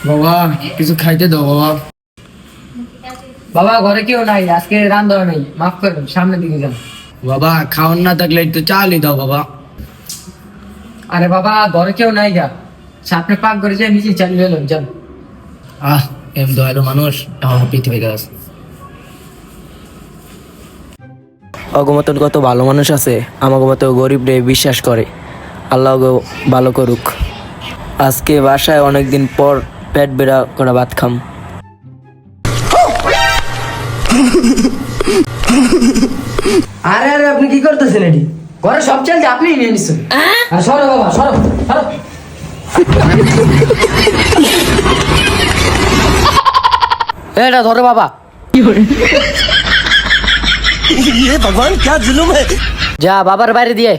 বাবা কিছু খাইতে দাও বাবা। বাবা ঘরে কেউ নাই, আজকে রান্না নেই, মাফ করবেন, সামনের দিকে যান। বাবা খাওয়ান না থাকলে একটু চালই দাও বাবা। আরে বাবা ঘরে কেউ নাই গা, সামনে পাক করে যায় নিচে চালিয়ে এলাম, যান। এম দয়ালু মানুষ আমার পৃথিবীতে আছে। অগমতন কত ভালো মানুষ আছে, আমাকে মতো গরিব রে বিশ্বাস করে। আল্লাহ গো ভালো করুক। আজকে বাসায় অনেকদিন পর পেট বেড়া করা ভাত খাম। আরে আরে আপনি কি করতেছেন এটি? ঘরে সব চলছে, আপনি নিয়ে নিচ্ছেন। সরো বাবা, সরো সরো। এটা ধরো বাবা। ভগবান, যা বাবার বাইরে দিয়ে